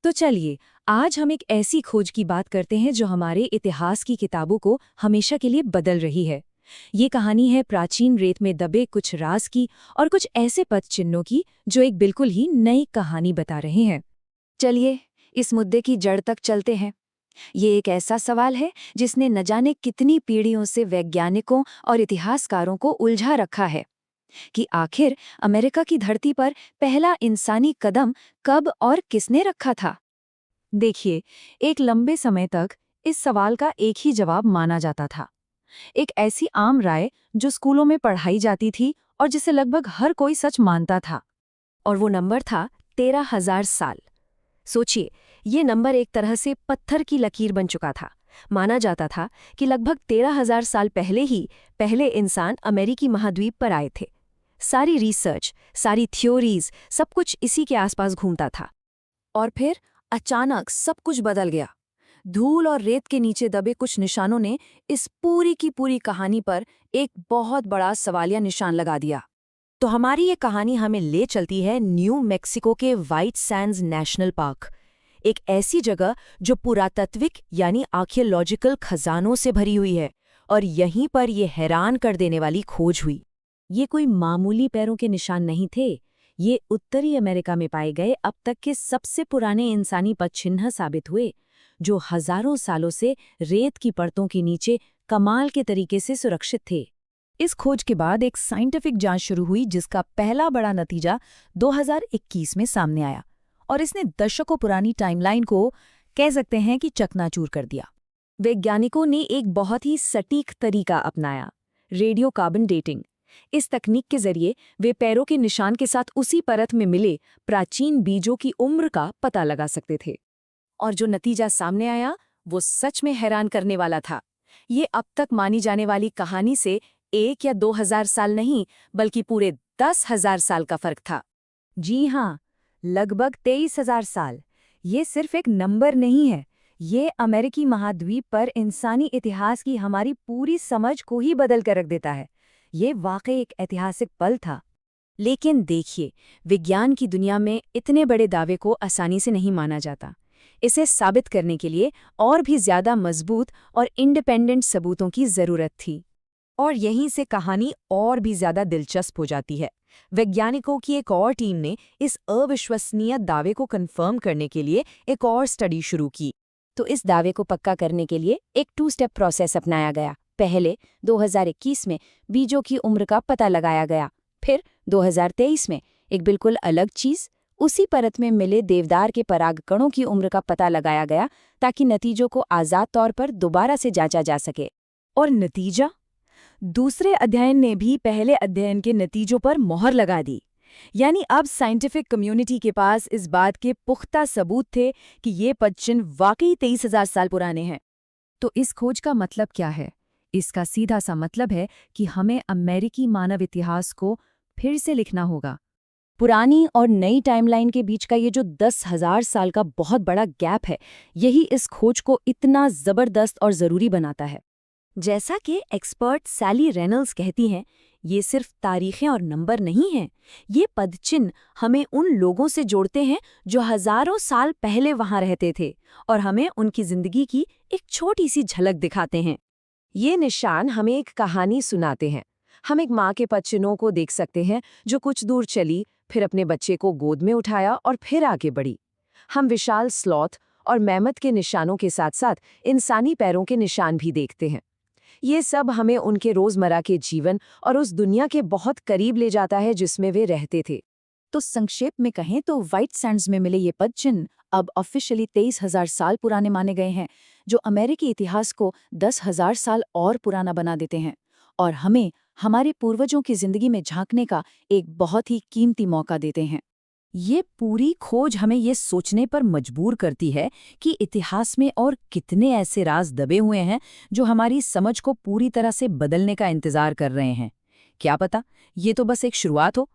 तो चलिए, आज हम एक ऐसी खोज की बात करते हैं जो हमारे इतिहास की किताबों को हमेशा के लिए बदल रही है। ये कहानी है प्राचीन रेत में दबे कुछ राज की और कुछ ऐसे पद चिन्हों की जो एक बिल्कुल ही नई कहानी बता रहे हैं। चलिए, इस मुद्दे की जड़ तक चलते हैं। ये एक ऐसा सवाल है जिसने न जाने कितनी पीढ़ियों से वैज्ञानिकों और इतिहासकारों को उलझा रखा है कि आखिर अमेरिका की धरती पर पहला इंसानी कदम कब और किसने रखा था। देखिए, एक लंबे समय तक इस सवाल का एक ही जवाब माना जाता था। एक ऐसी आम राय जो स्कूलों में पढ़ाई जाती थी और जिसे लगभग हर कोई सच मानता था। और वो नंबर था 13,000 साल। सोचिए, ये नंबर एक तरह से पत्थर की लकीर बन चुका था। माना जाता था कि लगभग 13,000 साल पहले ही पहले इंसान अमेरिकी महाद्वीप पर आए थे। सारी रिसर्च, सारी थ्योरीज, सब कुछ इसी के आसपास घूमता था। और फिर अचानक सब कुछ बदल गया। धूल और रेत के नीचे दबे कुछ निशानों ने इस पूरी की पूरी कहानी पर एक बहुत बड़ा सवालिया निशान लगा दिया। तो हमारी ये कहानी हमें ले चलती है न्यू मैक्सिको के व्हाइट सैंड्स नेशनल पार्क, एक ऐसी जगह जो पुरातात्विक यानी आर्कियोलॉजिकल खजानों से भरी हुई है। और यहीं पर यह हैरान कर देने वाली खोज हुई। ये कोई मामूली पैरों के निशान नहीं थे। ये उत्तरी अमेरिका में पाए गए अब तक के सबसे पुराने इंसानी पदचिह्न साबित हुए, जो हजारों सालों से रेत की परतों के नीचे कमाल के तरीके से सुरक्षित थे। इस खोज के बाद एक साइंटिफिक जांच शुरू हुई जिसका पहला बड़ा नतीजा 2021 में सामने आया, और इसने दशकों पुरानी टाइमलाइन को कह सकते हैं कि चकनाचूर कर दिया। वैज्ञानिकों ने एक बहुत ही सटीक तरीका अपनाया, रेडियो कार्बन डेटिंग। इस तकनीक के जरिए वे पैरों के निशान के साथ उसी परत में मिले प्राचीन बीजों की उम्र का पता लगा सकते थे। और जो नतीजा सामने आया वो सच में हैरान करने वाला था। ये अब तक मानी जाने वाली कहानी से 1 या 2,000 साल नहीं, बल्कि पूरे 10,000 साल का फर्क था। जी हाँ, लगभग 23,000 साल। ये सिर्फ एक नंबर नहीं है, ये अमेरिकी महाद्वीप पर इंसानी इतिहास की हमारी पूरी समझ को ही बदल कर रख देता है। ये वाकई एक ऐतिहासिक पल था। लेकिन देखिए, विज्ञान की दुनिया में इतने बड़े दावे को आसानी से नहीं माना जाता। इसे साबित करने के लिए और भी ज्यादा मजबूत और इंडिपेंडेंट सबूतों की जरूरत थी। और यहीं से कहानी और भी ज्यादा दिलचस्प हो जाती है। वैज्ञानिकों की एक और टीम ने इस अविश्वसनीय दावे को कंफर्म करने के लिए एक और स्टडी शुरू की। तो इस दावे को पक्का करने के लिए एक 2 स्टेप प्रोसेस अपनाया गया। पहले 2021 में बीजों की उम्र का पता लगाया गया। फिर 2023 में एक बिल्कुल अलग चीज, उसी परत में मिले देवदार के परागकणों की उम्र का पता लगाया गया, ताकि नतीजों को आज़ाद तौर पर दोबारा से जांचा जा सके। और नतीजा? दूसरे अध्ययन ने भी पहले अध्ययन के नतीजों पर मोहर लगा दी। यानी अब साइंटिफिक कम्युनिटी के पास इस बात के पुख्ता सबूत थे कि ये पदचिन्ह वाकई 23,000 साल पुराने हैं। तो इस खोज का मतलब क्या है? इसका सीधा सा मतलब है कि हमें अमेरिकी मानव इतिहास को फिर से लिखना होगा। पुरानी और नई टाइमलाइन के बीच का ये जो 10,000 साल का बहुत बड़ा गैप है, यही इस खोज को इतना जबरदस्त और ज़रूरी बनाता है। जैसा कि एक्सपर्ट सैली रेनल्ड्स कहती हैं, ये सिर्फ तारीखें और नंबर नहीं हैं, ये पदचिन्ह हमें उन लोगों से जोड़ते हैं जो हजारों साल पहले वहां रहते थे, और हमें उनकी जिंदगी की एक छोटी सी झलक दिखाते हैं। ये निशान हमें एक कहानी सुनाते हैं। हम एक माँ के पदचिन्हों को देख सकते हैं जो कुछ दूर चली, फिर अपने बच्चे को गोद में उठाया और फिर आगे बढ़ी। हम विशाल स्लॉथ और मैमथ के निशानों के साथ साथ इंसानी पैरों के निशान भी देखते हैं। ये सब हमें उनके रोजमर्रा के जीवन और उस दुनिया के बहुत करीब ले जाता है जिसमें वे रहते थे। तो संक्षेप में कहें तो व्हाइट सैंड्स में मिले ये पदचिन्ह अब ऑफिशियली 23,000 साल पुराने माने गए हैं, जो अमेरिकी इतिहास को 10,000 साल और पुराना बना देते हैं और हमें हमारे पूर्वजों की जिंदगी में झांकने का एक बहुत ही कीमती मौका देते हैं। ये पूरी खोज हमें ये सोचने पर मजबूर करती है कि इतिहास में और कितने ऐसे राज दबे हुए हैं जो हमारी समझ को पूरी तरह से बदलने का इंतजार कर रहे हैं। क्या पता, ये तो बस एक शुरुआत हो।